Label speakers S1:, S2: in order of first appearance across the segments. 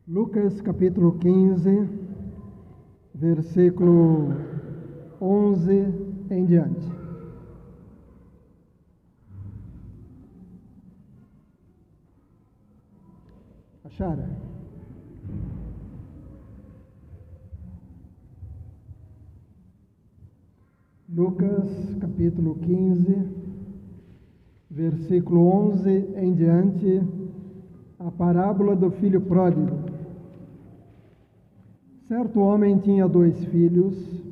S1: Lucas capítulo 15, versículo 11 em diante. Acharam? Lucas capítulo 15, versículo 11 em diante, a parábola do filho pródigo. Certo homem tinha 2 filhos.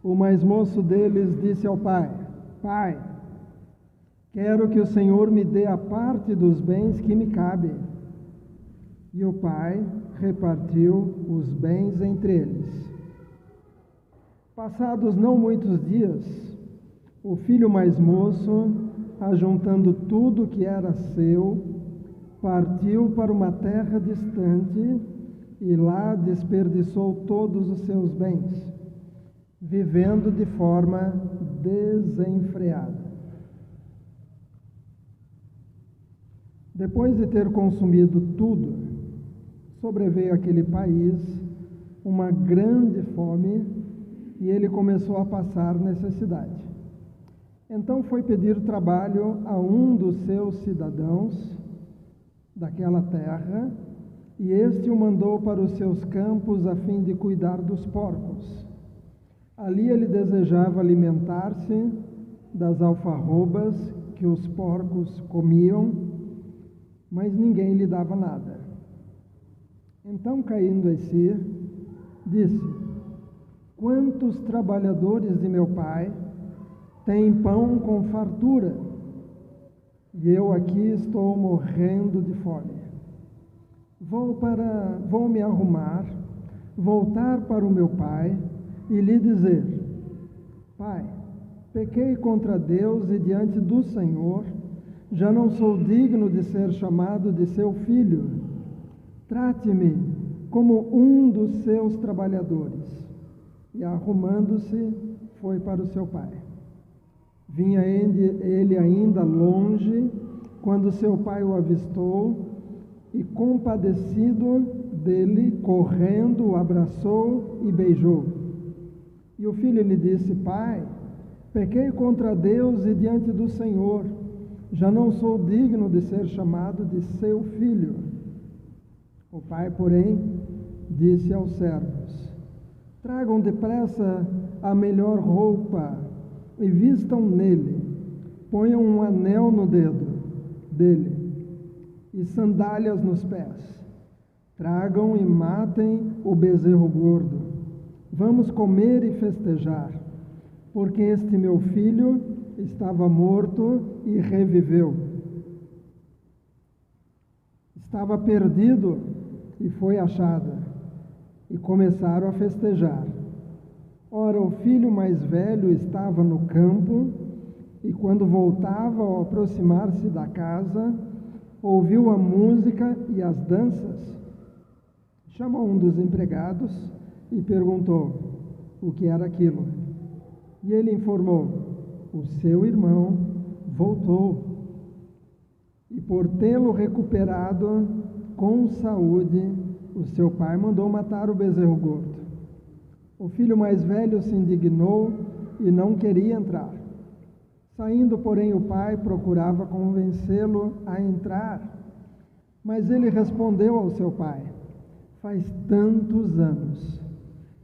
S1: O mais moço deles disse ao pai: Pai, quero que o Senhor me dê a parte dos bens que me cabe. E o pai repartiu os bens entre eles. Passados não muitos dias, o filho mais moço, ajuntando tudo que era seu, partiu para uma terra distante e lá desperdiçou todos os seus bens, vivendo de forma desenfreada. Depois de ter consumido tudo, sobreveio àquele país uma grande fome e ele começou a passar necessidade. Então foi pedir trabalho a um dos seus cidadãos daquela terra, e este o mandou para os seus campos a fim de cuidar dos porcos. Ali ele desejava alimentar-se das alfarrobas que os porcos comiam, mas ninguém lhe dava nada. Então, caindo em si, disse: Quantos trabalhadores de meu pai têm pão com fartura, e eu aqui estou morrendo de fome. Vou me arrumar, voltar para o meu pai e lhe dizer: Pai, pequei contra Deus e diante do Senhor, já não sou digno de ser chamado de seu filho. Trate-me como um dos seus trabalhadores. E arrumando-se, foi para o seu pai. Vinha ele ainda longe, quando seu pai o avistou, e compadecido dele, correndo, o abraçou e beijou. E o filho lhe disse: Pai, pequei contra Deus e diante do Senhor, já não sou digno de ser chamado de seu filho. O pai, porém, disse aos servos: Tragam depressa a melhor roupa e vistam nele, ponham um anel no dedo dele e sandálias nos pés. Tragam e matem o bezerro gordo. Vamos comer e festejar, porque este meu filho estava morto e reviveu. Estava perdido e foi achado. E começaram a festejar. Ora, o filho mais velho estava no campo, e quando voltava, ao aproximar-se da casa, ouviu a música e as danças. Chamou um dos empregados e perguntou o que era aquilo. E ele informou: o seu irmão voltou, e por tê-lo recuperado com saúde, o seu pai mandou matar o bezerro gordo. O filho mais velho se indignou e não queria entrar. Saindo, porém, o pai procurava convencê-lo a entrar. Mas ele respondeu ao seu pai: Faz tantos anos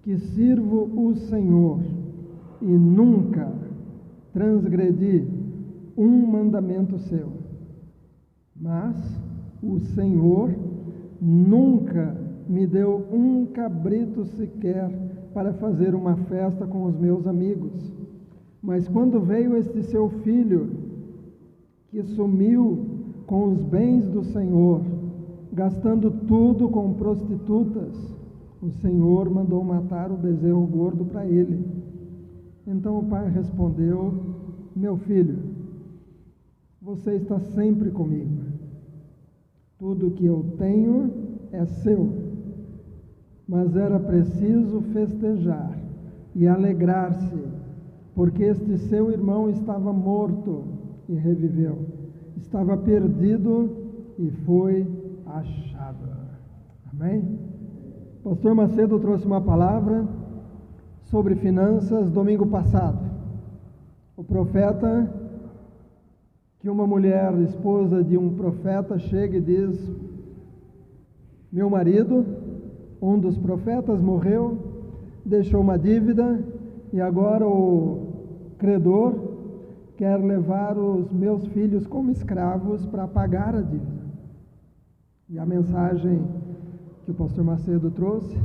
S1: que sirvo o Senhor e nunca transgredi um mandamento seu. Mas o Senhor nunca me deu um cabrito sequer para fazer uma festa com os meus amigos. Mas quando veio este seu filho, que sumiu com os bens do Senhor, gastando tudo com prostitutas, o Senhor mandou matar o bezerro gordo para ele. Então o pai respondeu: Meu filho, você está sempre comigo. Tudo que eu tenho é seu. Mas era preciso festejar e alegrar-se, porque este seu irmão estava morto e reviveu, estava perdido e foi achado. Amém? O pastor Macedo trouxe uma palavra sobre finanças domingo passado. O profeta, que uma mulher, esposa de um profeta, chega e diz: meu marido, um dos profetas, morreu, deixou uma dívida e agora o credor quer levar os meus filhos como escravos para pagar a dívida. E a mensagem que o pastor Macedo trouxe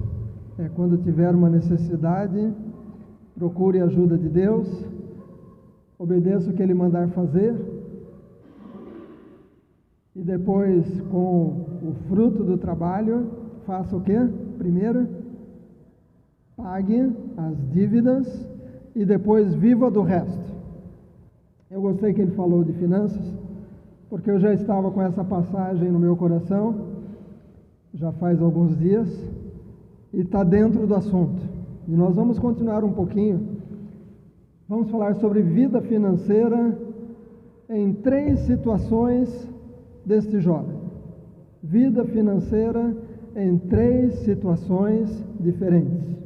S1: é: quando tiver uma necessidade, procure a ajuda de Deus, obedeça o que Ele mandar fazer, e depois, com o fruto do trabalho, faça o quê? Primeiro, pague as dívidas e depois viva do resto. Eu gostei que ele falou de finanças, porque eu já estava com essa passagem no meu coração, já faz alguns dias, e está dentro do assunto. E nós vamos continuar um pouquinho. Vamos falar sobre vida financeira em 3 situações deste jovem. Vida financeira em 3 situações diferentes.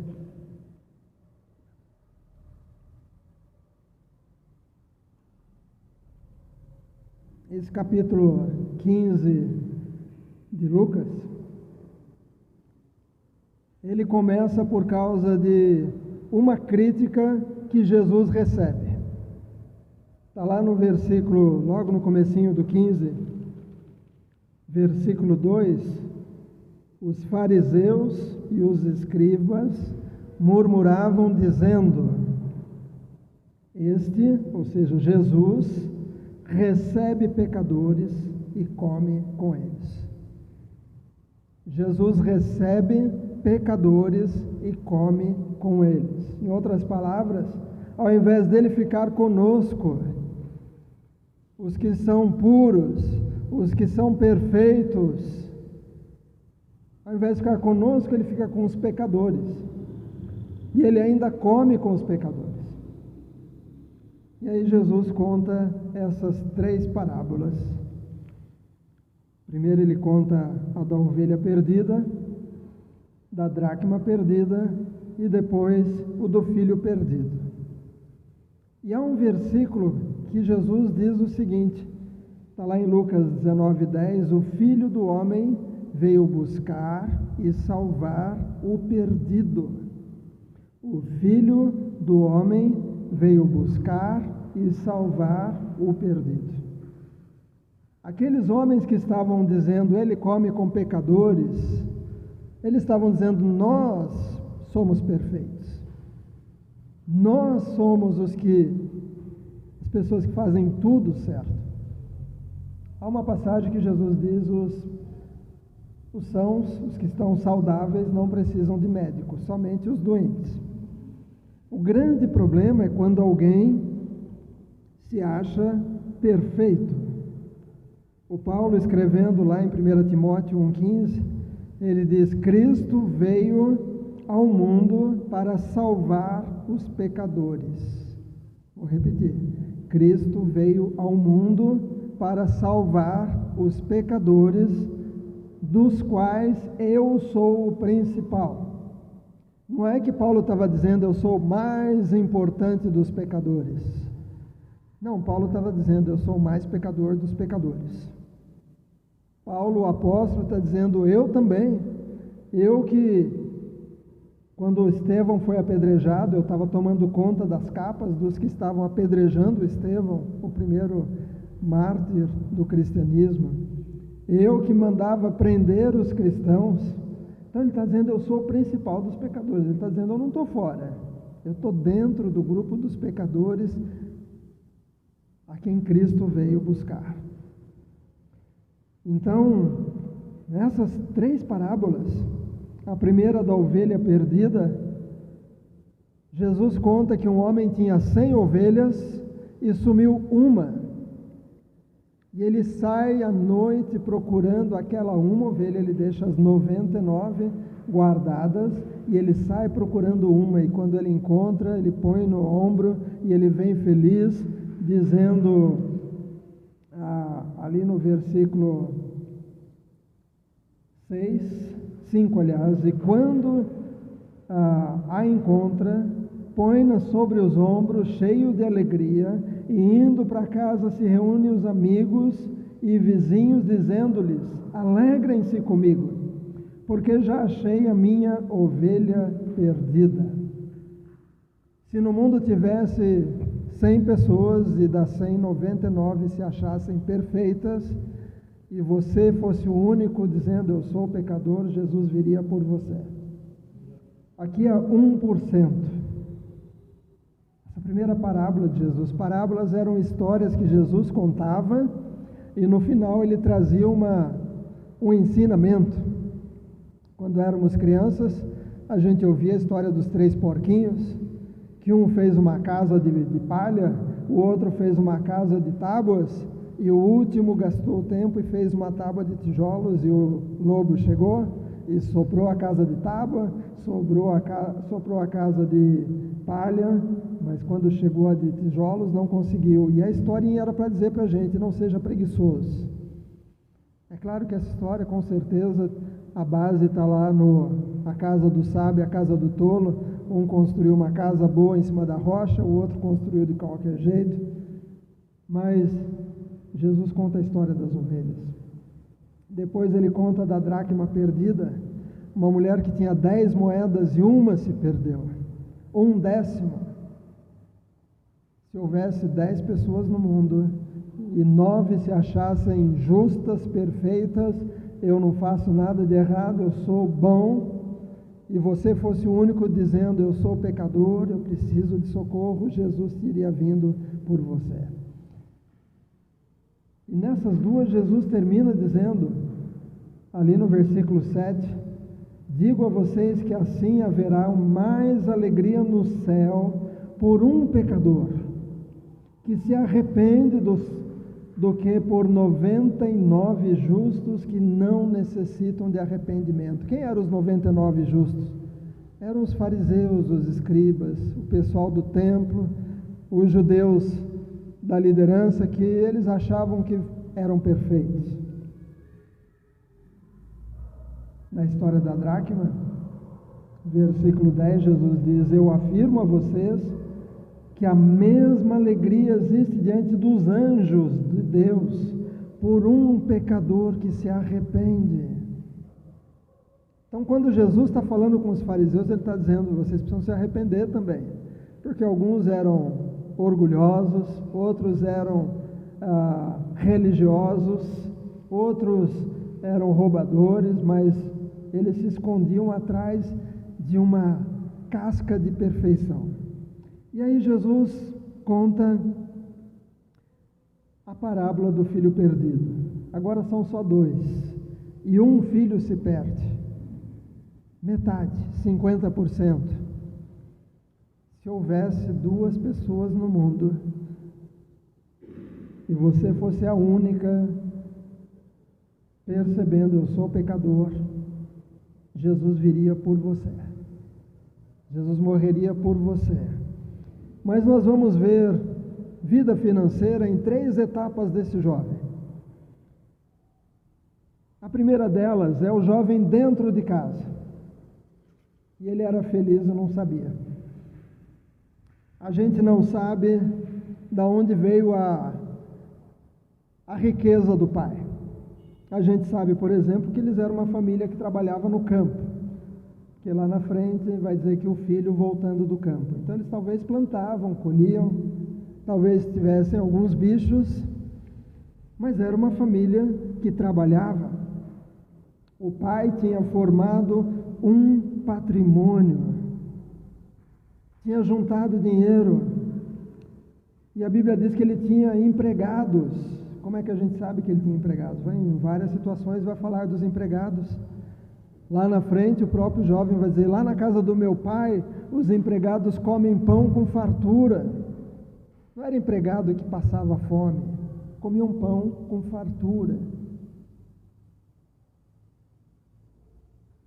S1: Esse capítulo 15 de Lucas, ele começa por causa de uma crítica que Jesus recebe. Está lá no versículo, logo no comecinho do 15, versículo 2, os fariseus e os escribas murmuravam dizendo: este, ou seja, Jesus, recebe pecadores e come com eles. Jesus recebe pecadores e come com eles. Em outras palavras, ao invés dele ficar conosco, os que são puros, os que são perfeitos, ao invés de ficar conosco, ele fica com os pecadores. E ele ainda come com os pecadores. E aí Jesus conta essas 3 parábolas. Primeiro ele conta a da ovelha perdida, da dracma perdida e depois o do filho perdido. E há um versículo que Jesus diz o seguinte, está lá em Lucas 19:10, o Filho do Homem veio buscar e salvar o perdido. O Filho do Homem veio buscar e salvar o perdido. Aqueles homens que estavam dizendo, ele come com pecadores, eles estavam dizendo, nós somos perfeitos. Nós somos as pessoas que fazem tudo certo. Há uma passagem que Jesus diz, os sãos, os que estão saudáveis, não precisam de médico, somente os doentes. O grande problema é quando alguém se acha perfeito. O Paulo, escrevendo lá em 1 Timóteo 1,15, ele diz: Cristo veio ao mundo para salvar os pecadores. Vou repetir: Cristo veio ao mundo para salvar os pecadores, dos quais eu sou o principal. Não é que Paulo estava dizendo, eu sou o mais importante dos pecadores. Não, Paulo estava dizendo, eu sou o mais pecador dos pecadores. Paulo, o apóstolo, está dizendo, eu também. Eu que, quando Estevão foi apedrejado, eu estava tomando conta das capas dos que estavam apedrejando Estevão, o primeiro mártir do cristianismo. Eu que mandava prender os cristãos. Então ele está dizendo, eu sou o principal dos pecadores. Ele está dizendo, eu não estou fora. Eu estou dentro do grupo dos pecadores a quem Cristo veio buscar. Então, nessas 3 parábolas, a primeira da ovelha perdida, Jesus conta que um homem tinha 100 ovelhas e sumiu uma. E ele sai à noite procurando aquela uma ovelha, ele deixa as 99 guardadas e ele sai procurando uma, e quando ele encontra, ele põe no ombro e ele vem feliz, dizendo, ali no versículo 6, 5, aliás, e quando a encontra, põe-na sobre os ombros, cheio de alegria, e indo para casa se reúne os amigos e vizinhos, dizendo-lhes: alegrem-se comigo, porque já achei a minha ovelha perdida. Se no mundo tivesse 100 pessoas e das 100, 99 se achassem perfeitas, e você fosse o único dizendo: eu sou pecador, Jesus viria por você. Aqui é 1%. Essa primeira parábola de Jesus. Parábolas eram histórias que Jesus contava e no final ele trazia um ensinamento. Quando éramos crianças, a gente ouvia a história dos 3 porquinhos, que um fez uma casa de palha, o outro fez uma casa de tábuas, e o último gastou tempo e fez uma tábua de tijolos, e o lobo chegou e soprou a casa de tábua, soprou a casa de palha, mas quando chegou a de tijolos não conseguiu. E a historinha era para dizer para a gente: não seja preguiçoso. É claro que essa história, com certeza, a base está lá a casa do sábio, a casa do tolo. Um construiu uma casa boa em cima da rocha, o outro construiu de qualquer jeito. Mas Jesus conta a história das ovelhas. Depois ele conta da dracma perdida, uma mulher que tinha 10 moedas e uma se perdeu, 1/10. Se houvesse 10 pessoas no mundo e 9 se achassem justas, perfeitas, eu não faço nada de errado, eu sou bom, e você fosse o único dizendo: eu sou pecador, eu preciso de socorro, Jesus teria vindo por você. E nessas duas, Jesus termina dizendo, ali no versículo 7, digo a vocês que assim haverá mais alegria no céu por um pecador que se arrepende do que por 99 justos que não necessitam de arrependimento. Quem eram os 99 justos? Eram os fariseus, os escribas, o pessoal do templo, os judeus da liderança, que eles achavam que eram perfeitos. Na história da dracma, versículo 10, Jesus diz: eu afirmo a vocês que a mesma alegria existe diante dos anjos de Deus por um pecador que se arrepende. Então, quando Jesus está falando com os fariseus, ele está dizendo: vocês precisam se arrepender também, porque alguns eram orgulhosos, outros eram religiosos, outros eram roubadores, mas eles se escondiam atrás de uma casca de perfeição. E aí Jesus conta a parábola do filho perdido. Agora são só 2, e um filho se perde, metade, 50%. Se houvesse 2 pessoas no mundo e você fosse a única percebendo: eu sou pecador, Jesus viria por você, Jesus morreria por você. Mas nós vamos ver vida financeira em 3 etapas desse jovem. A primeira delas é o jovem dentro de casa, e ele era feliz e não sabia. A gente não sabe de onde veio a riqueza do pai. A gente sabe, por exemplo, que eles eram uma família que trabalhava no campo, que lá na frente vai dizer que o filho voltando do campo. Então eles talvez plantavam, colhiam, talvez tivessem alguns bichos, mas era uma família que trabalhava. O pai tinha formado um patrimônio, tinha juntado dinheiro, e a Bíblia diz que ele tinha empregados. Como é que a gente sabe que ele tinha empregados? Em várias situações vai falar dos empregados. Lá na frente o próprio jovem vai dizer: lá na casa do meu pai os empregados comem pão com fartura. Não era empregado que passava fome, comiam pão com fartura.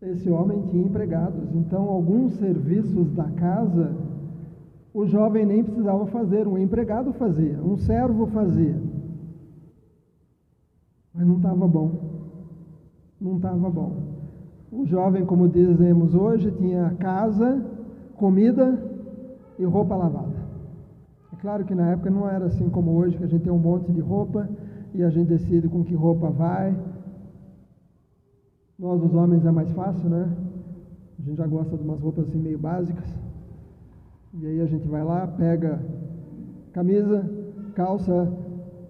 S1: Esse homem tinha empregados, então alguns serviços da casa o jovem nem precisava fazer, um empregado fazia, um servo fazia. Mas não estava bom, não estava bom. O jovem, como dizemos hoje, tinha casa, comida e roupa lavada. É claro que na época não era assim como hoje, que a gente tem um monte de roupa e a gente decide com que roupa vai. Nós, os homens, é mais fácil, né? A gente já gosta de umas roupas assim meio básicas. E aí a gente vai lá, pega camisa, calça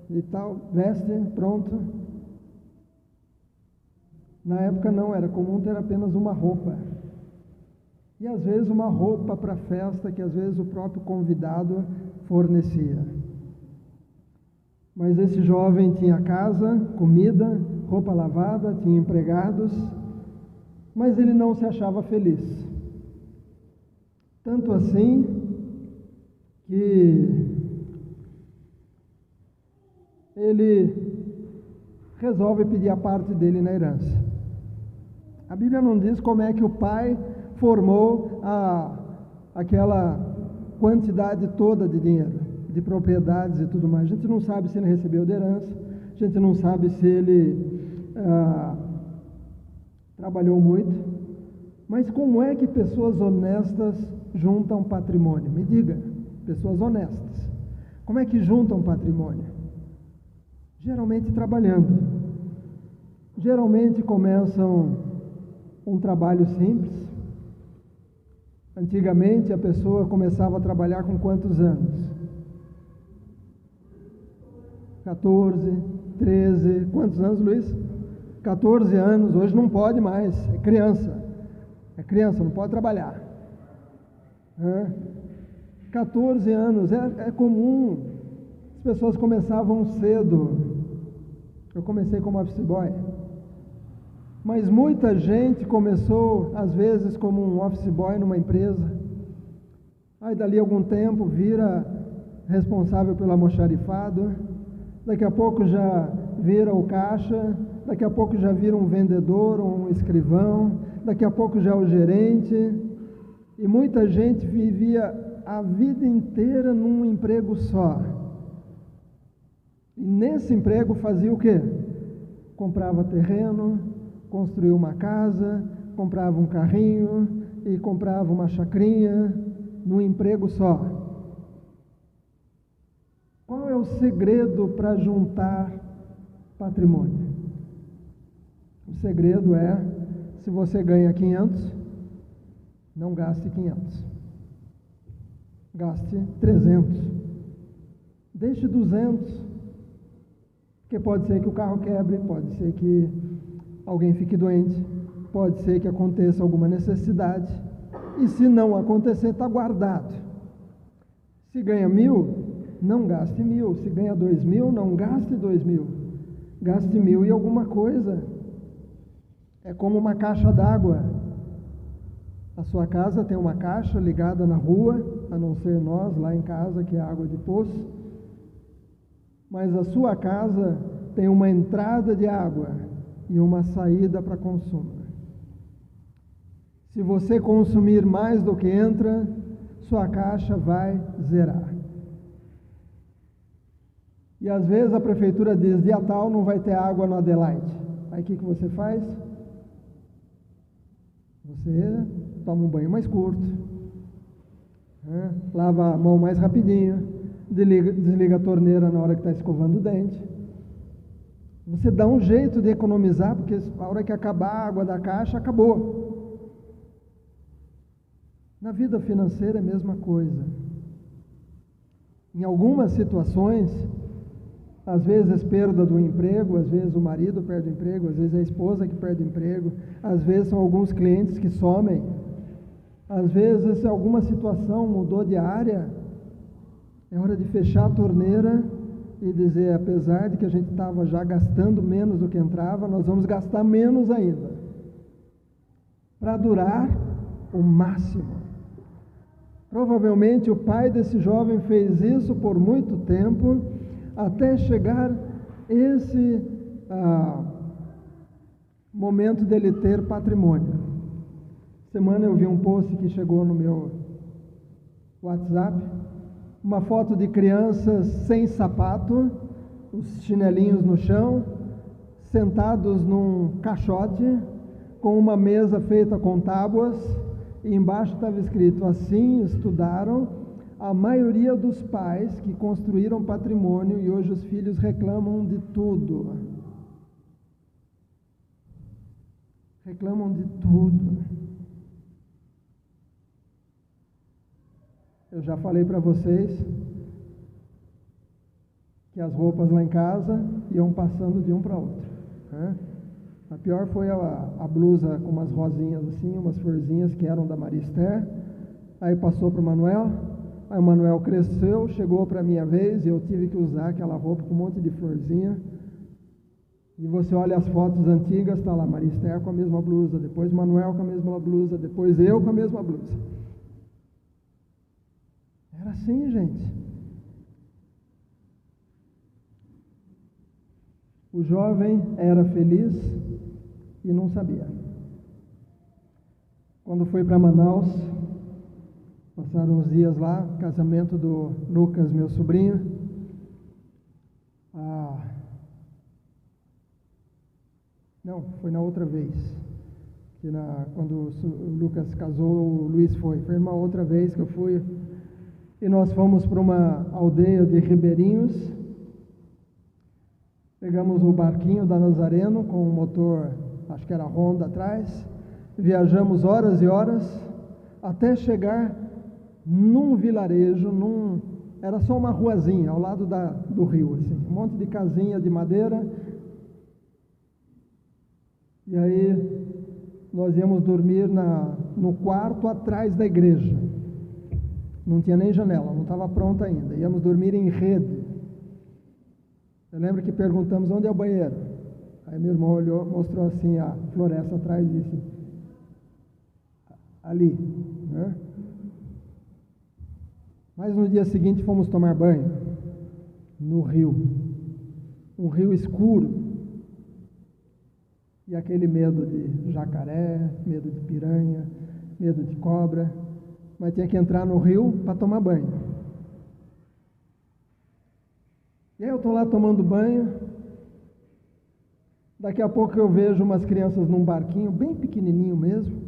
S1: e tal, veste, pronto. Na época não, era comum ter apenas uma roupa. E às vezes uma roupa para festa que às vezes o próprio convidado fornecia. Mas esse jovem tinha casa, comida, roupa lavada, tinha empregados, mas ele não se achava feliz. Tanto assim que ele resolve pedir a parte dele na herança. A Bíblia não diz como é que o pai formou aquela quantidade toda de dinheiro, de propriedades e tudo mais. A gente não sabe se ele recebeu de herança, a gente não sabe se ele trabalhou muito, mas como é que pessoas honestas juntam patrimônio? Me diga, pessoas honestas, como é que juntam patrimônio? Geralmente trabalhando. Geralmente começam um trabalho simples. Antigamente a pessoa começava a trabalhar com quantos anos? 14, 13, quantos anos, Luiz? 14 anos, hoje não pode mais, é criança, não pode trabalhar. 14 anos, é comum, as pessoas começavam cedo. Eu comecei como office boy, mas muita gente começou, às vezes, como um office boy numa empresa, aí dali algum tempo vira responsável pelo almoxarifado, daqui a pouco já vira o caixa, daqui a pouco já vira um vendedor, um escrivão, daqui a pouco já é o gerente, e muita gente vivia a vida inteira num emprego só. E nesse emprego fazia o quê? Comprava terreno, construía uma casa, comprava um carrinho e comprava uma chacrinha, num emprego só. Qual é o segredo para juntar patrimônio? O segredo é, se você ganha 500, não gaste 500. Gaste 300. Deixe 200. Porque pode ser que o carro quebre, pode ser que alguém fique doente, pode ser que aconteça alguma necessidade. E se não acontecer, está guardado. Se ganha 1.000, não gaste 1.000. Se ganha 2.000, não gaste 2.000. Gaste 1.000 e alguma coisa. É como uma caixa d'água. A sua casa tem uma caixa ligada na rua, a não ser nós lá em casa, que é água de poço. Mas a sua casa tem uma entrada de água e uma saída para consumo. Se você consumir mais do que entra, sua caixa vai zerar. E às vezes a prefeitura diz, dia tal não vai ter água no Adelaide. Aí o que você faz? Você toma um banho mais curto, lava a mão mais rapidinho, desliga a torneira na hora que está escovando o dente. Você dá um jeito de economizar, porque a hora que acabar a água da caixa, acabou. Na vida financeira é a mesma coisa. Em algumas situações, às vezes perda do emprego, às vezes o marido perde o emprego, às vezes é a esposa que perde o emprego, às vezes são alguns clientes que somem, às vezes se alguma situação mudou de área, é hora de fechar a torneira e dizer, apesar de que a gente estava já gastando menos do que entrava, nós vamos gastar menos ainda, para durar o máximo. Provavelmente o pai desse jovem fez isso por muito tempo, até chegar esse momento dele ter patrimônio. Semana eu vi um post que chegou no meu WhatsApp, uma foto de crianças sem sapato, os chinelinhos no chão, sentados num caixote, com uma mesa feita com tábuas, e embaixo estava escrito: assim estudaram a maioria dos pais que construíram patrimônio e hoje os filhos reclamam de tudo. Reclamam de tudo. Eu já falei para vocês que as roupas lá em casa iam passando de um para outro, né? A pior foi a blusa com umas rosinhas assim, umas florzinhas que eram da Maria Esther. Aí passou para o Manuel. Aí o Manuel cresceu, chegou para a minha vez e eu tive que usar aquela roupa com um monte de florzinha. E você olha as fotos antigas, está lá Maria Esther com a mesma blusa, depois Manuel com a mesma blusa, depois eu com a mesma blusa. Era assim, gente. O jovem era feliz e não sabia. Quando foi para Manaus, passaram uns dias lá, casamento do Lucas, meu sobrinho. Não, foi na outra vez. Quando o Lucas casou, o Luiz foi. Foi uma outra vez que eu fui. E nós fomos para uma aldeia de ribeirinhos. Pegamos o barquinho da Nazareno com um motor, acho que era Honda atrás. Viajamos horas e horas até chegar num vilarejo, era só uma ruazinha ao lado do rio, assim, um monte de casinha de madeira. E aí nós íamos dormir no quarto atrás da igreja. Não tinha nem janela, não estava pronta ainda. Íamos dormir em rede. Eu lembro que perguntamos: onde é o banheiro? Aí meu irmão olhou, mostrou assim a floresta atrás e disse: ali, né? Mas no dia seguinte fomos tomar banho no rio, um rio escuro, e aquele medo de jacaré, medo de piranha, medo de cobra, mas tinha que entrar no rio para tomar banho. E aí eu estou lá tomando banho, daqui a pouco eu vejo umas crianças num barquinho, bem pequenininho mesmo,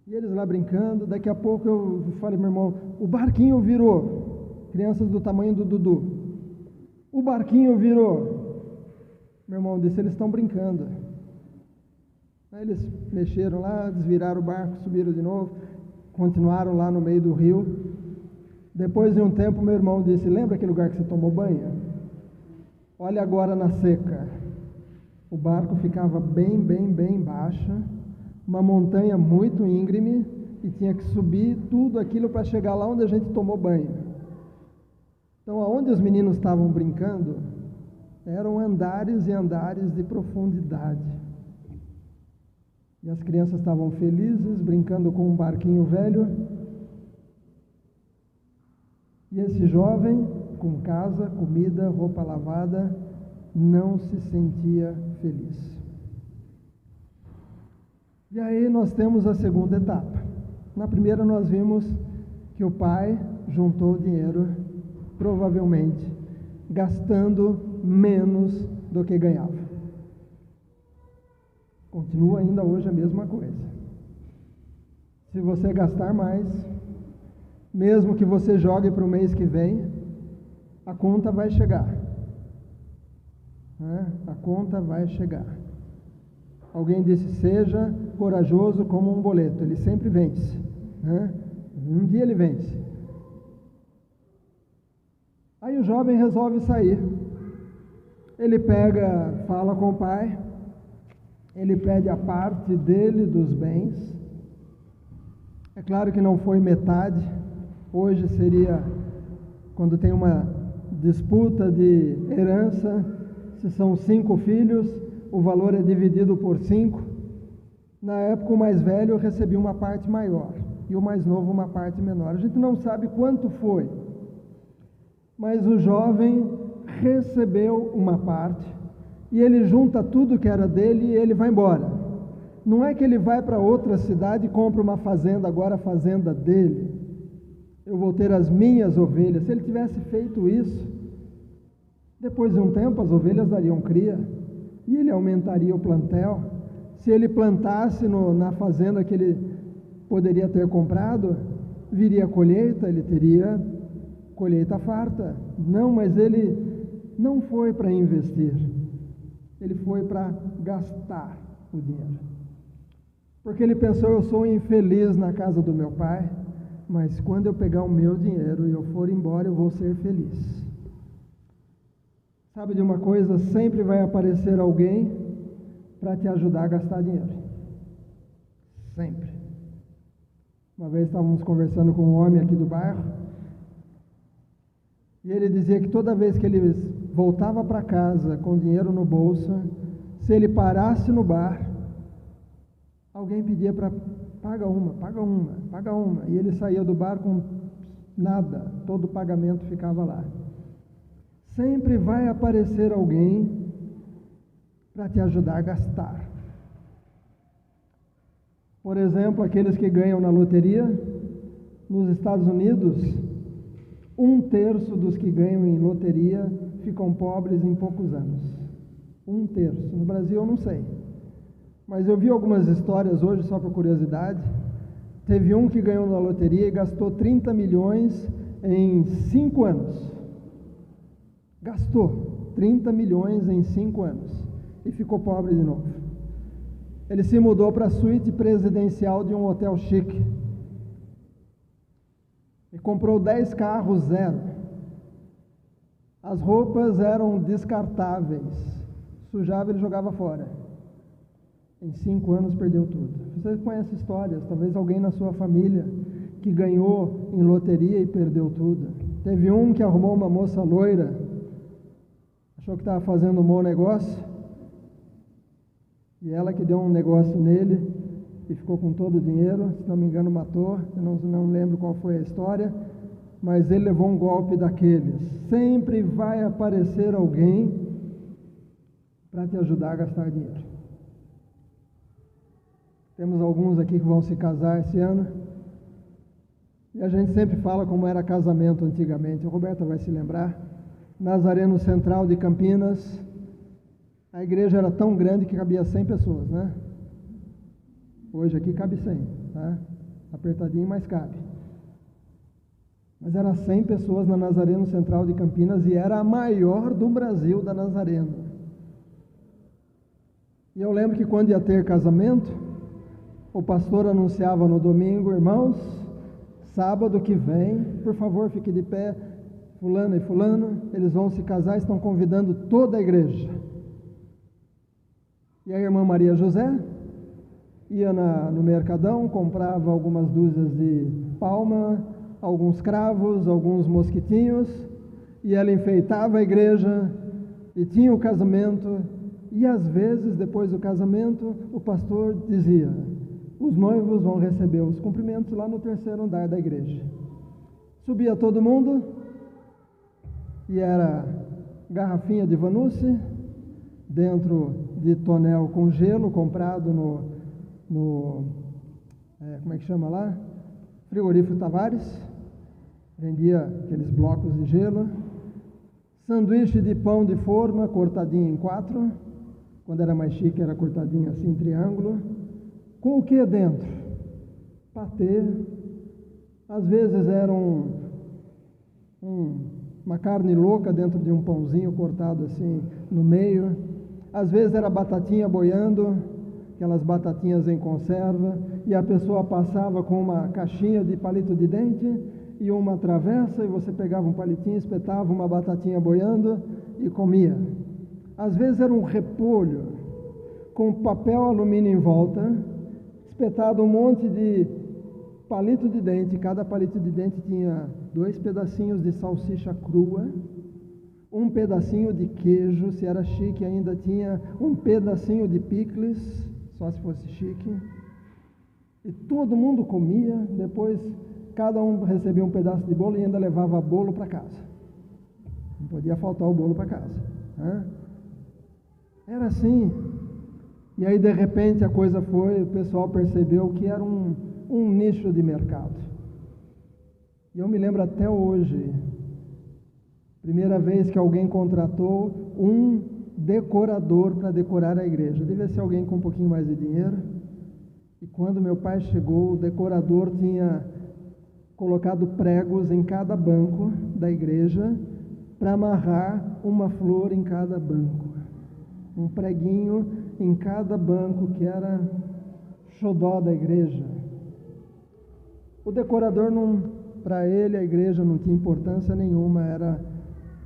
S1: e eles lá brincando. Daqui a pouco eu falei: meu irmão, o barquinho virou. Crianças do tamanho do Dudu. O barquinho virou. Meu irmão disse: eles estão brincando. Aí eles mexeram lá, desviraram o barco, subiram de novo, continuaram lá no meio do rio. Depois de um tempo, meu irmão disse: lembra aquele lugar que você tomou banho? Olha agora na seca. O barco ficava bem baixa, uma montanha muito íngreme, e tinha que subir tudo aquilo para chegar lá onde a gente tomou banho. Então, aonde os meninos estavam brincando, eram andares e andares de profundidade. E as crianças estavam felizes, brincando com um barquinho velho. E esse jovem, com casa, comida, roupa lavada, não se sentia feliz. E aí nós temos a segunda etapa. Na primeira nós vimos que o pai juntou dinheiro, provavelmente gastando menos do que ganhava. Continua ainda hoje a mesma coisa. Se você gastar mais, mesmo que você jogue para o mês que vem, a conta vai chegar. A conta vai chegar. Alguém disse: seja corajoso como um boleto, ele sempre vence. Um dia ele vence. Aí o jovem resolve sair. Ele fala com o pai, ele pede a parte dele dos bens. É claro que não foi metade. Hoje seria, quando tem uma disputa de herança, se são 5 filhos, o valor é dividido por 5. Na época, o mais velho recebia uma parte maior e o mais novo uma parte menor. A gente não sabe quanto foi, mas o jovem recebeu uma parte e ele junta tudo que era dele e ele vai embora. Não é que ele vai para outra cidade e compra uma fazenda, agora a fazenda dele. Eu vou ter as minhas ovelhas. Se ele tivesse feito isso, depois de um tempo as ovelhas dariam cria e ele aumentaria o plantel. se ele plantasse na fazenda que ele poderia ter comprado, viria colheita, ele teria colheita farta. Não, mas ele não foi para investir, ele foi para gastar o dinheiro. Porque ele pensou: eu sou infeliz na casa do meu pai, mas quando eu pegar o meu dinheiro e eu for embora, eu vou ser feliz. Sabe de uma coisa? Sempre vai aparecer alguém para te ajudar a gastar dinheiro. Sempre. Uma vez estávamos conversando com um homem aqui do bairro, e ele dizia que toda vez que ele voltava para casa com dinheiro no bolso, se ele parasse no bar, alguém pedia para paga uma, e ele saía do bar com nada, todo o pagamento ficava lá. Sempre vai aparecer alguém para te ajudar a gastar. Por exemplo, aqueles que ganham na loteria, nos Estados Unidos, 1/3 dos que ganham em loteria ficam pobres em poucos anos. 1/3. No Brasil eu não sei. Mas eu vi algumas histórias hoje, só por curiosidade. Teve um que ganhou na loteria e gastou 30 milhões em 5 anos. Gastou 30 milhões em 5 anos e ficou pobre de novo. Ele se mudou para a suíte presidencial de um hotel chique e comprou 10 carros zero. As roupas eram descartáveis, sujava, ele jogava fora. Em 5 anos perdeu tudo. Você conhece histórias, talvez alguém na sua família que ganhou em loteria e perdeu tudo. Teve um que arrumou uma moça loira, achou que estava fazendo um bom negócio, e ela que deu um negócio nele e ficou com todo o dinheiro, se não me engano matou, eu não lembro qual foi a história, mas ele levou um golpe daqueles. Sempre vai aparecer alguém para te ajudar a gastar dinheiro. Temos alguns aqui que vão se casar esse ano, e a gente sempre fala como era casamento antigamente. A Roberta vai se lembrar. Nazareno Central de Campinas, a igreja era tão grande que cabia 100 pessoas, né? Hoje aqui cabe 100, tá? Apertadinho, mas cabe. Mas era 100 pessoas na Nazareno Central de Campinas e era a maior do Brasil, da Nazareno. E eu lembro que quando ia ter casamento, o pastor anunciava no domingo: irmãos, sábado que vem, por favor, fique de pé, fulano e fulano, eles vão se casar, estão convidando toda a igreja. E a irmã Maria José ia no mercadão, comprava algumas dúzias de palma, alguns cravos, alguns mosquitinhos, e ela enfeitava a igreja, e tinha o casamento, e às vezes, depois do casamento, o pastor dizia: os noivos vão receber os cumprimentos lá no 3º andar da igreja. Subia todo mundo, e era garrafinha de Vanucci, dentro de tonel com gelo, comprado como é que chama lá? Frigorífico Tavares, vendia aqueles blocos de gelo. Sanduíche de pão de forma, cortadinho em 4, quando era mais chique era cortadinho assim em triângulo. Com o que dentro? Patê, às vezes era uma carne louca dentro de um pãozinho cortado assim no meio, às vezes era batatinha boiando, aquelas batatinhas em conserva, e a pessoa passava com uma caixinha de palito de dente e uma travessa, e você pegava um palitinho, espetava uma batatinha boiando e comia. Às vezes era um repolho com papel alumínio em volta, espetado um monte de palito de dente, cada palito de dente tinha 2 pedacinhos de salsicha crua, um pedacinho de queijo, se era chique ainda tinha um pedacinho de picles, só se fosse chique, e todo mundo comia. Depois cada um recebia um pedaço de bolo e ainda levava bolo para casa, não podia faltar o bolo para casa, né? Era assim. E aí de repente a coisa o pessoal percebeu que era um nicho de mercado. E eu me lembro até hoje, primeira vez que alguém contratou um decorador para decorar a igreja. Devia ser alguém com um pouquinho mais de dinheiro. E quando meu pai chegou, o decorador tinha colocado pregos em cada banco da igreja para amarrar uma flor em cada banco. Um preguinho em cada banco, que era xodó da igreja. O decorador, para ele, a igreja não tinha importância nenhuma, era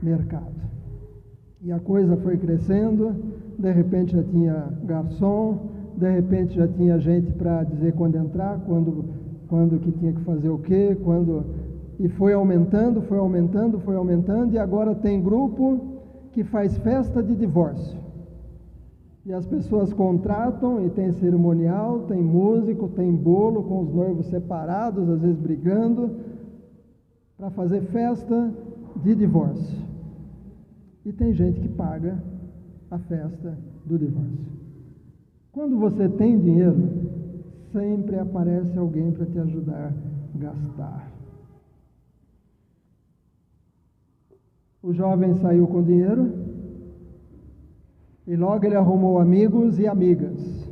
S1: mercado. E a coisa foi crescendo, de repente já tinha garçom, de repente já tinha gente para dizer quando entrar, quando que tinha que fazer o quê, e foi aumentando, e agora tem grupo que faz festa de divórcio. E as pessoas contratam e tem cerimonial, tem músico, tem bolo com os noivos separados, às vezes brigando, para fazer festa de divórcio. E tem gente que paga a festa do divórcio. Quando você tem dinheiro, sempre aparece alguém para te ajudar a gastar. O jovem saiu com dinheiro e logo ele arrumou amigos e amigas.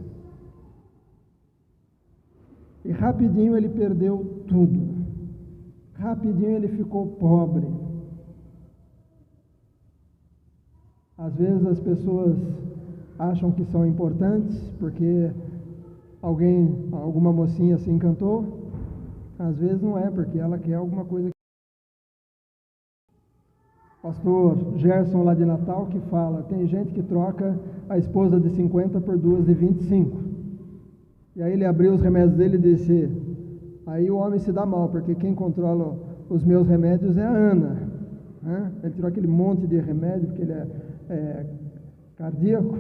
S1: E rapidinho ele perdeu tudo. Rapidinho ele ficou pobre. Às vezes as pessoas acham que são importantes porque alguma mocinha se encantou. Às vezes não é, porque ela quer alguma coisa. Pastor Gerson lá de Natal que fala, tem gente que troca a esposa de 50 por duas de 25. E aí ele abriu os remédios dele e disse, aí o homem se dá mal, porque quem controla os meus remédios é a Ana. Né? Ele tirou aquele monte de remédio, porque ele é cardíaco.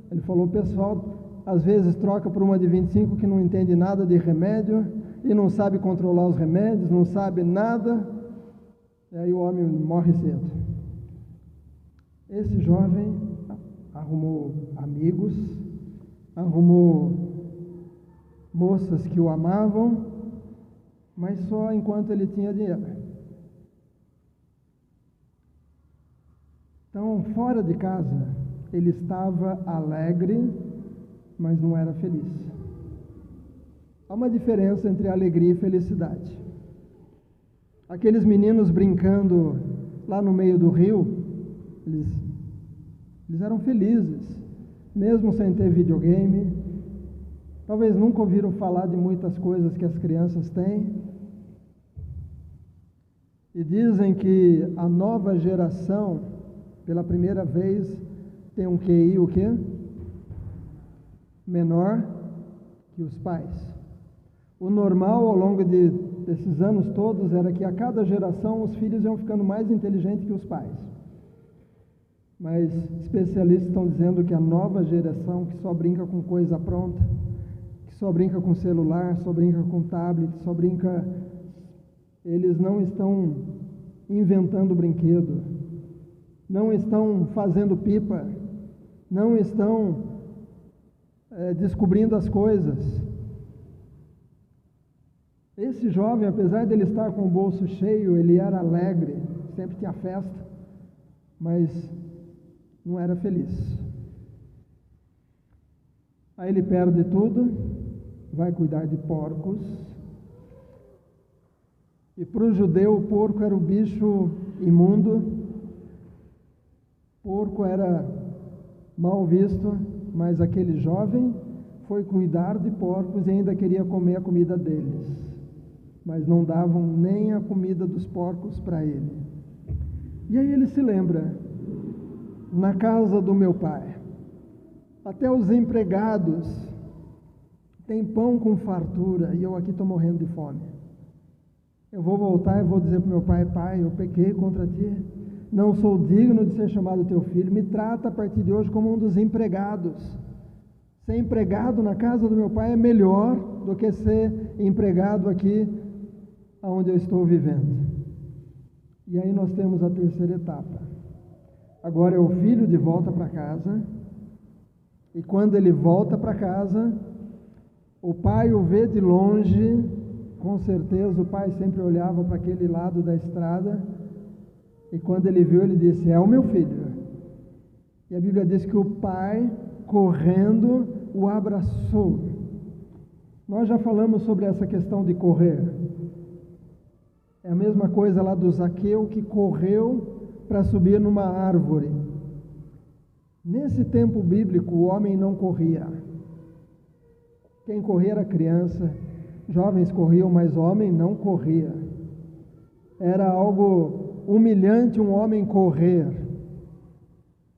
S1: Ele falou, o pessoal às vezes troca por uma de 25 que não entende nada de remédio e não sabe controlar os remédios, não sabe nada, e aí o homem morre cedo. Esse jovem arrumou amigos, arrumou moças que o amavam, mas só enquanto ele tinha dinheiro. Então, fora de casa, ele estava alegre, mas não era feliz. Há uma diferença entre alegria e felicidade. Aqueles meninos brincando lá no meio do rio, eles eram felizes, mesmo sem ter videogame. Talvez nunca ouviram falar de muitas coisas que as crianças têm. E dizem que a nova geração, pela primeira vez, tem um QI, o quê? Menor que os pais. O normal ao longo desses anos todos era que a cada geração os filhos iam ficando mais inteligentes que os pais. Mas especialistas estão dizendo que a nova geração que só brinca com coisa pronta, que só brinca com celular, só brinca com tablet, eles não estão inventando brinquedo, não estão fazendo pipa, não estão descobrindo as coisas. Esse jovem, apesar de ele estar com o bolso cheio, ele era alegre, sempre tinha festa, mas não era feliz. Aí ele perde tudo, vai cuidar de porcos. E para o judeu, o porco era o bicho imundo. Porco era mal visto, mas aquele jovem foi cuidar de porcos e ainda queria comer a comida deles. Mas não davam nem a comida dos porcos para ele. E aí ele se lembra, na casa do meu pai, até os empregados têm pão com fartura e eu aqui estou morrendo de fome. Eu vou voltar e vou dizer para o meu pai, pai, eu pequei contra ti, não sou digno de ser chamado teu filho, me trata a partir de hoje como um dos empregados. Ser empregado na casa do meu pai é melhor do que ser empregado aqui onde eu estou vivendo. E aí nós temos a terceira etapa. Agora é o filho de volta para casa, e quando ele volta para casa, o pai o vê de longe. Com certeza o pai sempre olhava para aquele lado da estrada, e quando ele viu, ele disse, é o meu filho. E a Bíblia diz que o pai, correndo, o abraçou. Nós já falamos sobre essa questão de correr. É a mesma coisa lá do Zaqueu, que correu para subir numa árvore. Nesse tempo bíblico, o homem não corria. Quem corria era criança, jovens corriam, mas homem não corria. Era algo humilhante um homem correr.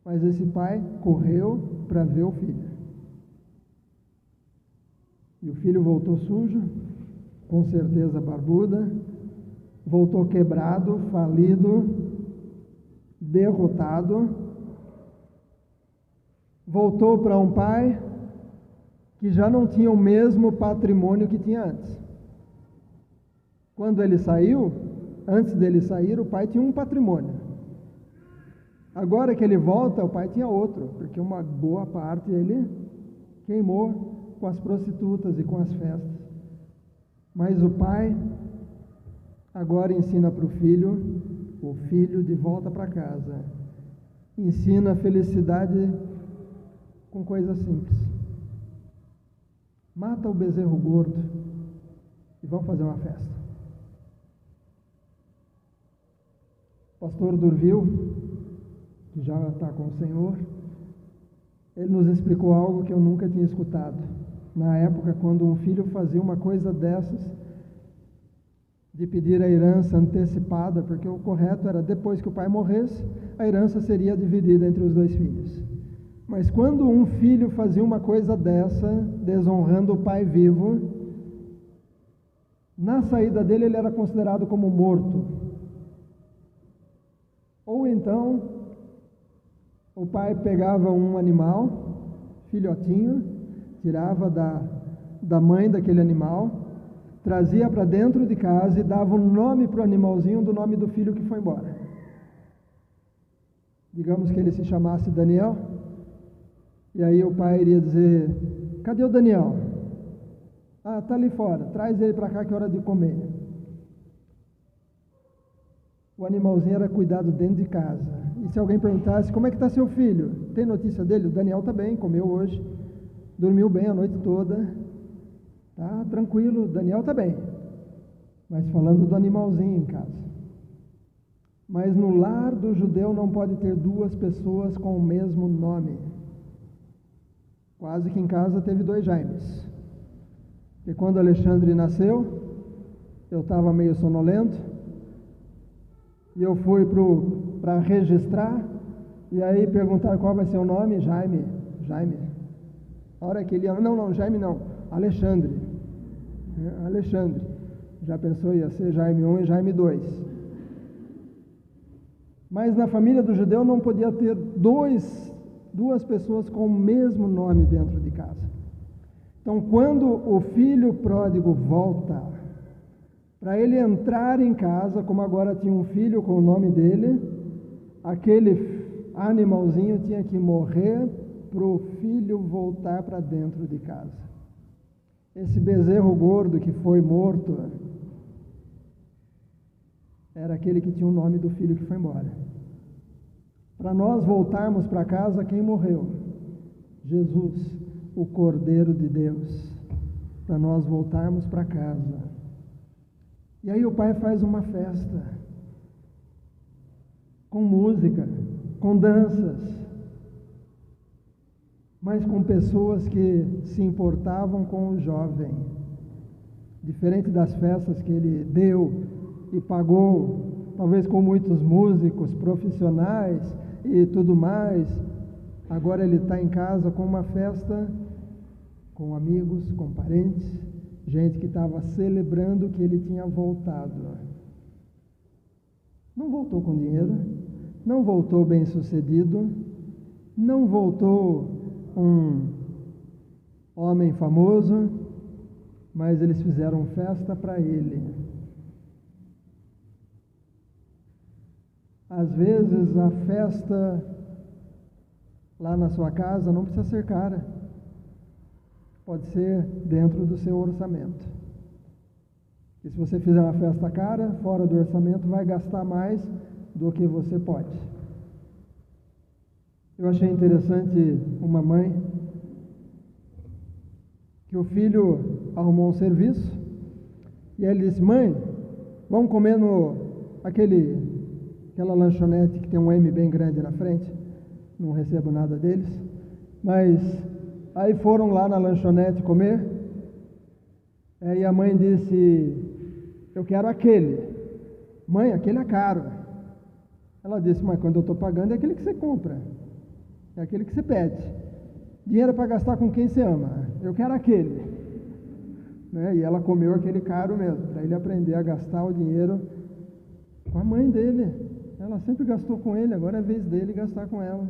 S1: Mas esse pai correu para ver o filho. E o filho voltou sujo, com certeza barbuda, voltou quebrado, falido, derrotado. Voltou para um pai que já não tinha o mesmo patrimônio que tinha antes. Quando ele saiu, antes dele sair, o pai tinha um patrimônio. Agora que ele volta, o pai tinha outro, porque uma boa parte ele queimou com as prostitutas e com as festas. Mas o pai agora ensina para o filho de volta para casa. Ensina a felicidade com coisas simples. Mata o bezerro gordo e vamos fazer uma festa. Pastor Durvil, que já está com o Senhor, ele nos explicou algo que eu nunca tinha escutado. Na época, quando um filho fazia uma coisa dessas, de pedir a herança antecipada, porque o correto era depois que o pai morresse, a herança seria dividida entre os dois filhos. Mas quando um filho fazia uma coisa dessa, desonrando o pai vivo, na saída dele ele era considerado como morto. Ou então, o pai pegava um animal, filhotinho, tirava da mãe daquele animal, trazia para dentro de casa e dava um nome para o animalzinho do nome do filho que foi embora. Digamos que ele se chamasse Daniel, e aí o pai iria dizer: cadê o Daniel? Ah, está ali fora, traz ele para cá que é hora de comer. O animalzinho era cuidado dentro de casa. E se alguém perguntasse: como é que está seu filho? Tem notícia dele? O Daniel está bem, comeu hoje, dormiu bem a noite toda, tá tranquilo, o Daniel está bem. Mas falando do animalzinho em casa. Mas no lar do judeu não pode ter duas pessoas com o mesmo nome. Quase que em casa teve 2 Jaimes. E quando Alexandre nasceu, eu estava meio sonolento, e eu fui para registrar, e aí perguntaram qual vai ser o nome. Jaime. A hora que ele ia, não, Jaime não, Alexandre. Alexandre. Já pensou, ia ser Jaime 1 e Jaime 2. Mas na família do judeu não podia ter duas pessoas com o mesmo nome dentro de casa. Então, quando o filho pródigo volta, para ele entrar em casa, como agora tinha um filho com o nome dele, aquele animalzinho tinha que morrer para o filho voltar para dentro de casa. Esse bezerro gordo que foi morto era aquele que tinha o nome do filho que foi embora. Para nós voltarmos para casa, quem morreu? Jesus, o Cordeiro de Deus. Para nós voltarmos para casa. E aí o pai faz uma festa, com música, com danças, mas com pessoas que se importavam com o jovem. Diferente das festas que ele deu e pagou, talvez com muitos músicos profissionais e tudo mais, agora ele está em casa com uma festa, com amigos, com parentes, gente que estava celebrando que ele tinha voltado. Não voltou com dinheiro, não voltou bem sucedido, não voltou um homem famoso, mas eles fizeram festa para ele. Às vezes a festa lá na sua casa não precisa ser cara. Pode ser dentro do seu orçamento. E se você fizer uma festa cara, fora do orçamento, vai gastar mais do que você pode. Eu achei interessante uma mãe que o filho arrumou um serviço e ele disse: mãe, vamos comer aquela lanchonete que tem um M bem grande na frente. Não recebo nada deles, mas aí foram lá na lanchonete comer. Aí a mãe disse: eu quero aquele. Mãe, aquele é caro. Ela disse: mas quando eu estou pagando é aquele que você compra, é aquele que você pede. Dinheiro é para gastar com quem você ama. Eu quero aquele. Né? E ela comeu aquele caro mesmo, para ele aprender a gastar o dinheiro com a mãe dele. Ela sempre gastou com ele, agora é a vez dele gastar com ela.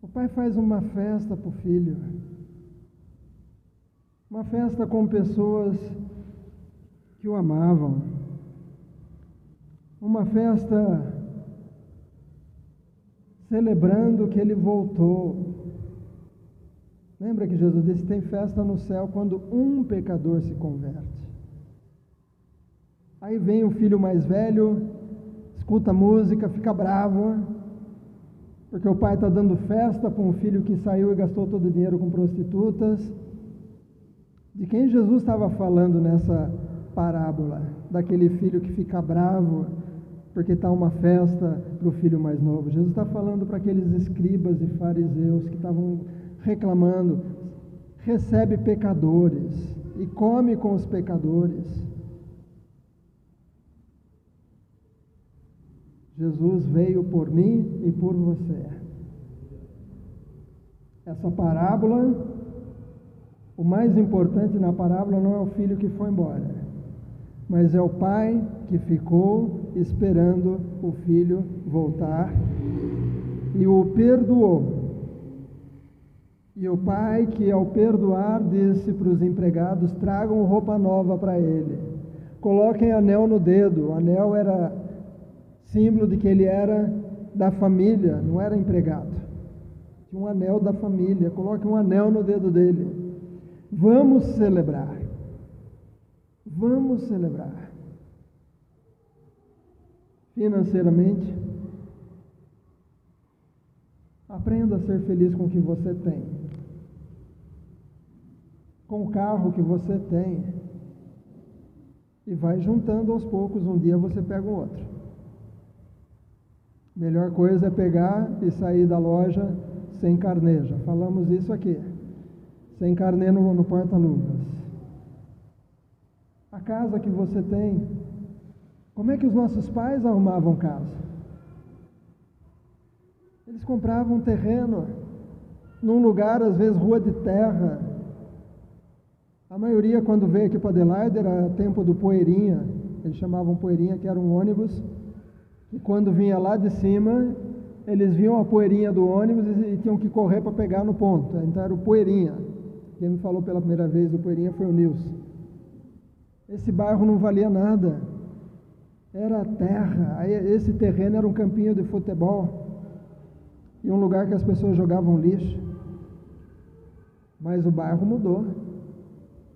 S1: O pai faz uma festa para o filho. Uma festa com pessoas que o amavam. Uma festa celebrando que ele voltou. Lembra que Jesus disse: tem festa no céu quando um pecador se converte. Aí vem o filho mais velho, escuta a música, fica bravo, porque o pai está dando festa para um filho que saiu e gastou todo o dinheiro com prostitutas. De quem Jesus estava falando nessa parábola? Daquele filho que fica bravo porque está uma festa para o filho mais novo. Jesus está falando para aqueles escribas e fariseus que estavam reclamando: recebe pecadores e come com os pecadores. Jesus veio por mim e por você. Essa parábola, o mais importante na parábola não é o filho que foi embora, mas é o pai que ficou esperando o filho voltar e o perdoou. E o pai que, ao perdoar, disse para os empregados: tragam roupa nova para ele, coloquem anel no dedo. O anel era símbolo de que ele era da família, não era empregado. Tinha um anel da família, coloquem um anel no dedo dele. Vamos celebrar. Vamos celebrar. Financeiramente, aprenda a ser feliz com o que você tem, com o carro que você tem, e vai juntando aos poucos. Um dia você pega um outro. Melhor coisa é pegar e sair da loja sem carnê. Já falamos isso aqui. Sem carnê no porta-luvas. A casa que você tem. Como é que os nossos pais arrumavam casa? Eles compravam um terreno num lugar, às vezes rua de terra. A maioria, quando veio aqui para Adelaide, era tempo do Poeirinha. Eles chamavam Poeirinha, que era um ônibus. E quando vinha lá de cima, eles viam a poeirinha do ônibus e tinham que correr para pegar no ponto. Então era o Poeirinha. Quem me falou pela primeira vez do Poeirinha foi o Nilson. Esse bairro não valia nada. Era terra. Aí esse terreno era um campinho de futebol e um lugar que as pessoas jogavam lixo. Mas o bairro mudou.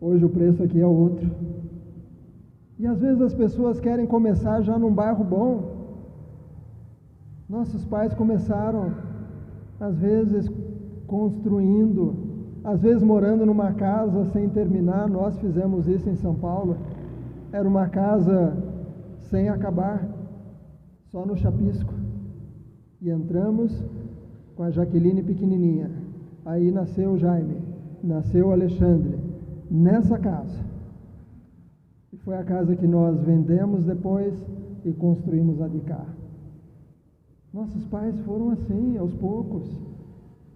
S1: Hoje o preço aqui é outro. E às vezes as pessoas querem começar já num bairro bom. Nossos pais começaram, às vezes, construindo, às vezes morando numa casa sem terminar. Nós fizemos isso em São Paulo. Era uma casa sem acabar, só no chapisco. E entramos com a Jaqueline pequenininha. Aí nasceu o Jaime, nasceu o Alexandre, nessa casa. E foi a casa que nós vendemos depois e construímos a de cá. Nossos pais foram assim, aos poucos,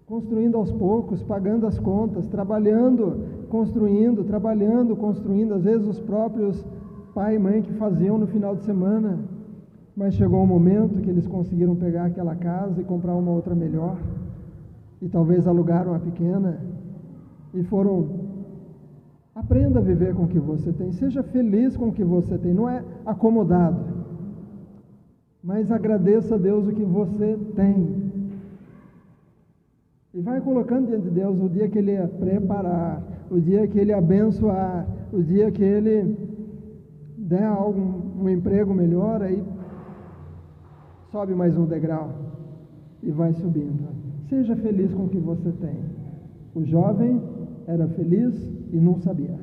S1: construindo aos poucos, pagando as contas, trabalhando, construindo, trabalhando, construindo. Às vezes os próprios pai e mãe que faziam no final de semana, mas chegou um momento que eles conseguiram pegar aquela casa e comprar uma outra melhor, e talvez alugaram a pequena, e foram. Aprenda a viver com o que você tem, seja feliz com o que você tem, não é acomodado, mas agradeça a Deus o que você tem. E vai colocando diante de Deus o dia que Ele preparar, o dia que Ele abençoar, o dia que Ele der um emprego melhor, aí sobe mais um degrau. e vai subindo. Seja feliz com o que você tem. O jovem era feliz e não sabia.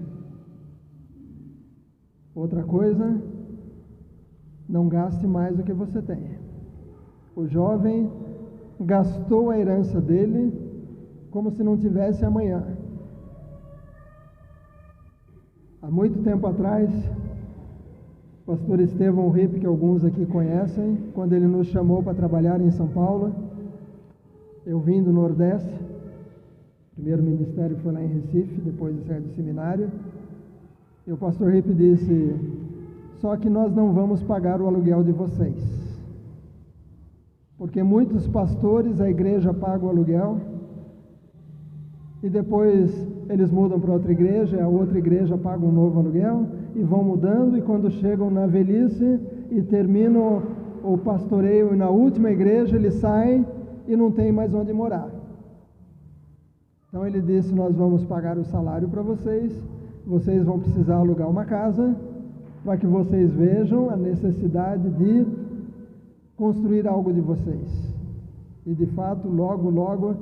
S1: Outra coisa, não gaste mais do que você tem. O jovem gastou a herança dele como se não tivesse amanhã. Há muito tempo atrás, o pastor Estevão Ripp, que alguns aqui conhecem, quando ele nos chamou para trabalhar em São Paulo, eu vim do Nordeste, o primeiro ministério foi lá em Recife, depois de sair do seminário, e o pastor Ripp disse: só que nós não vamos pagar o aluguel de vocês, porque muitos pastores, a igreja paga o aluguel, e depois eles mudam para outra igreja, a outra igreja paga um novo aluguel, e vão mudando, e quando chegam na velhice e terminam o pastoreio na última igreja, eles saem e não tem mais onde morar. Então ele disse: nós vamos pagar o salário para vocês, vocês vão precisar alugar uma casa, para que vocês vejam a necessidade de construir algo de vocês. E de fato, logo, logo,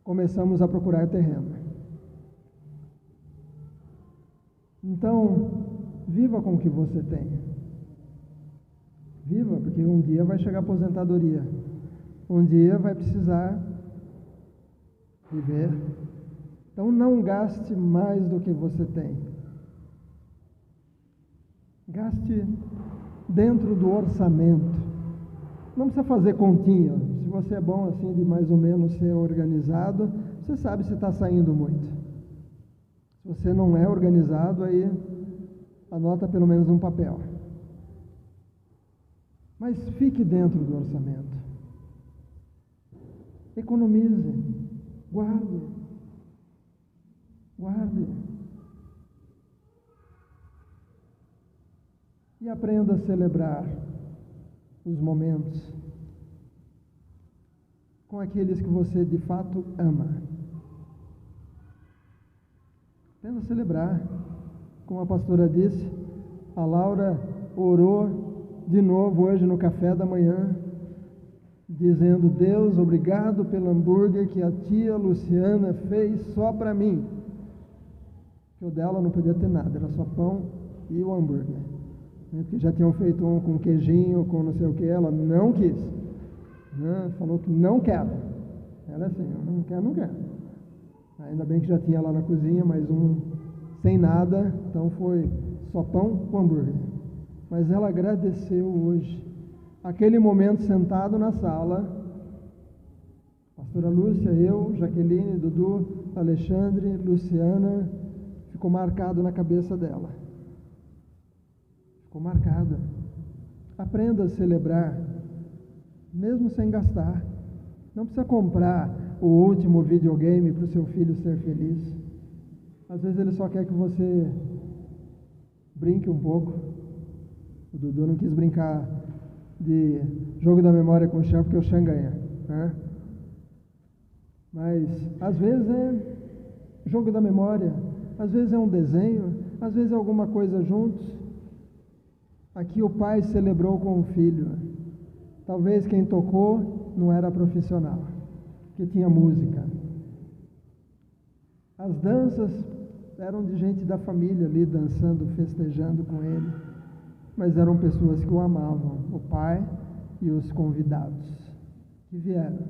S1: começamos a procurar terreno. Então, viva com o que você tem. Viva, porque um dia vai chegar a aposentadoria. Um dia vai precisar viver. Então, não gaste mais do que você tem. Gaste dentro do orçamento. Não precisa fazer continha. Se você é bom assim de mais ou menos ser organizado, você sabe se está saindo muito. Se você não é organizado, aí anota pelo menos um papel. Mas fique dentro do orçamento. Economize. Guarde. Guarde. E aprenda a celebrar os momentos com aqueles que você de fato ama. Aprenda a celebrar. Como a pastora disse, a Laura orou de novo hoje no café da manhã, dizendo: Deus, obrigado pelo hambúrguer que a tia Luciana fez só para mim. Que o dela não podia ter nada, era só pão e o hambúrguer. Porque já tinham feito um com queijinho, com não sei o que, ela não quis. Falou que não quero. Era assim: eu não quero, não quero. Ainda bem que já tinha lá na cozinha mais um sem nada, então foi só pão com hambúrguer. Mas ela agradeceu hoje. Aquele momento sentado na sala, pastora Lúcia, eu, Jaqueline, Dudu, Alexandre, Luciana, ficou marcado na cabeça dela. Ficou marcado. Aprenda a celebrar, mesmo sem gastar. Não precisa comprar o último videogame para o seu filho ser feliz. Às vezes ele só quer que você brinque um pouco. O Dudu não quis brincar de jogo da memória com o Chan, porque o Chan ganha, né? Mas às vezes é jogo da memória, às vezes é um desenho, às vezes é alguma coisa juntos. Aqui o pai celebrou com o filho. Talvez quem tocou não era profissional, que tinha música. As danças eram de gente da família ali dançando, festejando com ele, mas eram pessoas que o amavam, o pai e os convidados que vieram.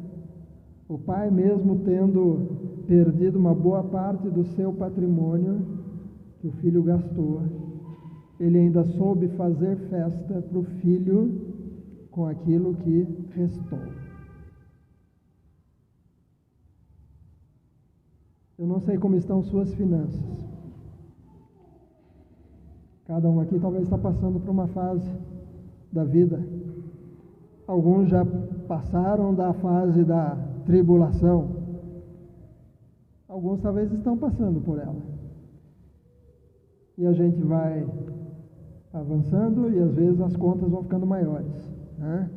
S1: O pai, mesmo tendo perdido uma boa parte do seu patrimônio que o filho gastou, ele ainda soube fazer festa para o filho com aquilo que restou. Eu não sei como estão suas finanças. Cada um aqui talvez está passando por uma fase da vida. Alguns já passaram da fase da tribulação. Alguns talvez estão passando por ela. E a gente vai avançando e às vezes as contas vão ficando maiores, né?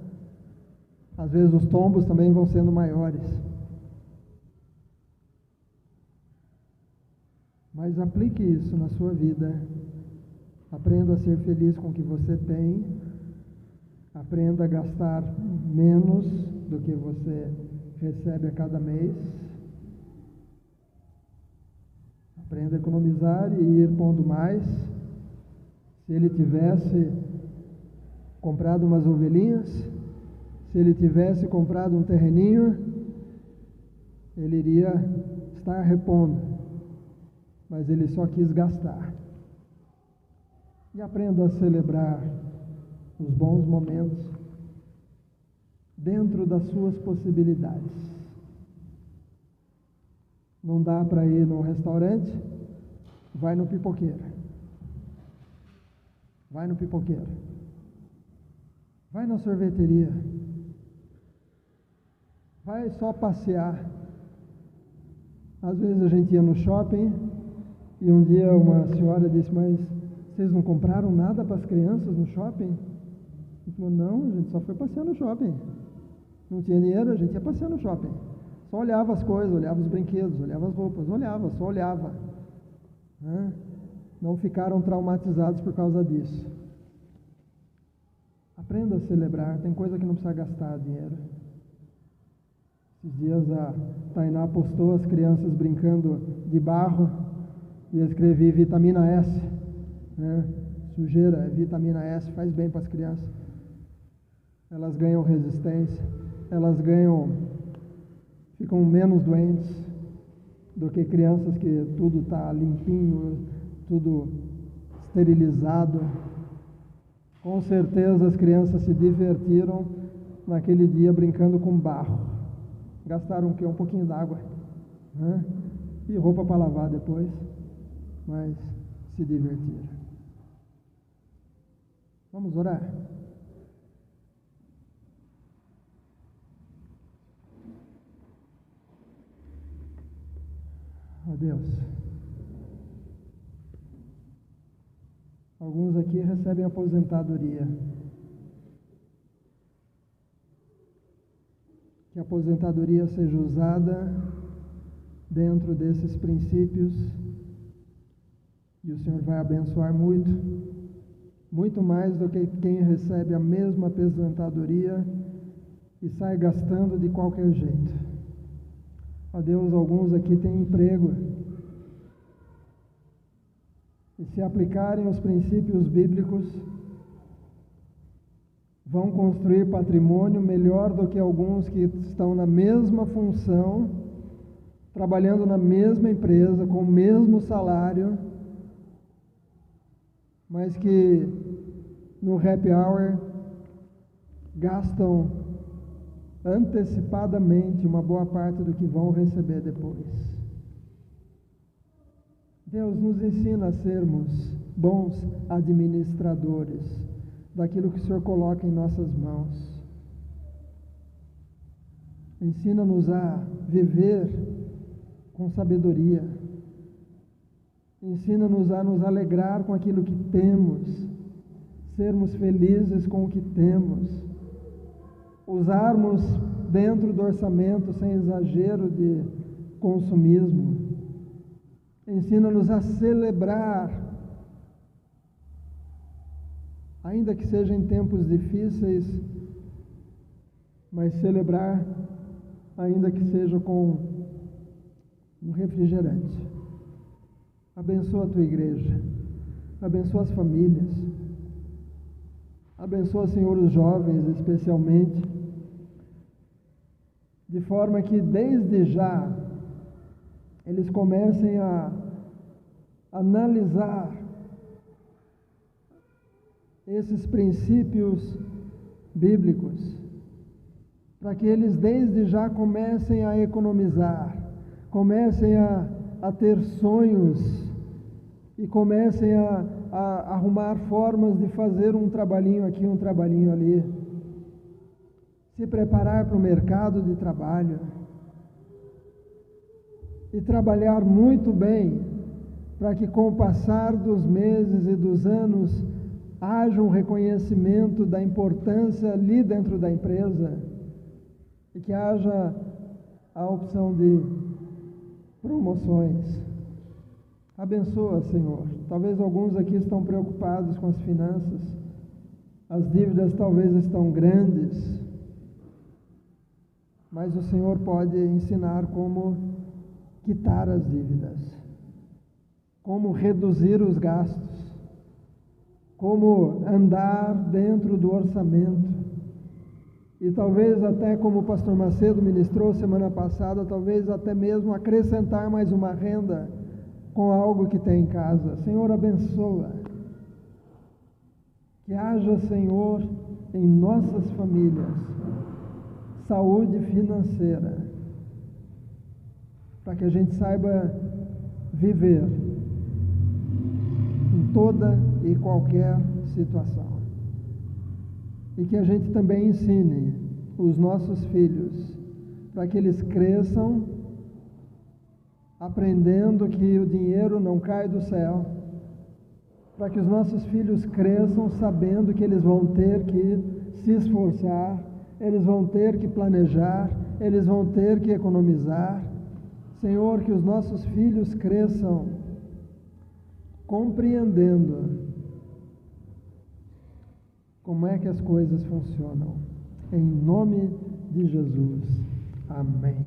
S1: Às vezes os tombos também vão sendo maiores. Mas aplique isso na sua vida. Aprenda a ser feliz com o que você tem. Aprenda a gastar menos do que você recebe a cada mês. Aprenda a economizar e ir pondo mais. Se ele tivesse comprado umas ovelhinhas, se ele tivesse comprado um terreninho, ele iria estar repondo, mas ele só quis gastar. E aprenda a celebrar os bons momentos dentro das suas possibilidades. Não dá para ir no restaurante? Vai no pipoqueiro. Vai no pipoqueiro. Vai na sorveteria. Vai só passear. Às vezes a gente ia no shopping e um dia uma senhora disse: mas vocês não compraram nada para as crianças no shopping? Ele falou: não, a gente só foi passear no shopping. Não tinha dinheiro, a gente ia passear no shopping. Só olhava as coisas, olhava os brinquedos, olhava as roupas, olhava, só olhava. Não ficaram traumatizados por causa disso. Aprenda a celebrar, tem coisa que não precisa gastar dinheiro. Esses dias a Tainá postou as crianças brincando de barro e eu escrevi vitamina S. Sujeira, é vitamina S, faz bem para as crianças. Elas ganham resistência, elas ficam menos doentes do que crianças que tudo está limpinho, tudo esterilizado. Com certeza as crianças se divertiram naquele dia brincando com barro. Gastaram o quê? Um pouquinho d'água, e roupa para lavar depois, mas se divertiram. Vamos orar? Ó Deus, alguns aqui recebem aposentadoria. Que a aposentadoria seja usada dentro desses princípios e o Senhor vai abençoar muito, muito mais do que quem recebe a mesma aposentadoria e sai gastando de qualquer jeito. Ó Deus, alguns aqui têm emprego e se aplicarem os princípios bíblicos, vão construir patrimônio melhor do que alguns que estão na mesma função, trabalhando na mesma empresa, com o mesmo salário, mas que no happy hour gastam antecipadamente uma boa parte do que vão receber depois. Deus nos ensina a sermos bons administradores daquilo que o Senhor coloca em nossas mãos. Ensina-nos a viver com sabedoria. Ensina-nos a nos alegrar com aquilo que temos, sermos felizes com o que temos, usarmos dentro do orçamento sem exagero de consumismo. Ensina-nos a celebrar, ainda que seja em tempos difíceis, mas celebrar, ainda que seja com um refrigerante. Abençoa a tua igreja, abençoa as famílias, abençoa, Senhor, os jovens especialmente, de forma que desde já eles comecem a analisar esses princípios bíblicos, para que eles desde já comecem a economizar, comecem a ter sonhos e comecem a arrumar formas de fazer um trabalhinho aqui, um trabalhinho ali, se preparar para o mercado de trabalho e trabalhar muito bem, para que com o passar dos meses e dos anos haja um reconhecimento da importância ali dentro da empresa e que haja a opção de promoções. Abençoa, Senhor. Talvez alguns aqui estão preocupados com as finanças. As dívidas talvez estão grandes, mas o Senhor pode ensinar como quitar as dívidas, como reduzir os gastos, como andar dentro do orçamento. E talvez até, como o pastor Macedo ministrou semana passada, talvez até mesmo acrescentar mais uma renda com algo que tem em casa. Senhor, abençoa. Que haja, Senhor, em nossas famílias, saúde financeira, para que a gente saiba viver em toda e qualquer situação. E que a gente também ensine os nossos filhos, para que eles cresçam aprendendo que o dinheiro não cai do céu, para que os nossos filhos cresçam sabendo que eles vão ter que se esforçar, eles vão ter que planejar, eles vão ter que economizar. Senhor, que os nossos filhos cresçam compreendendo como é que as coisas funcionam. Em nome de Jesus. Amém.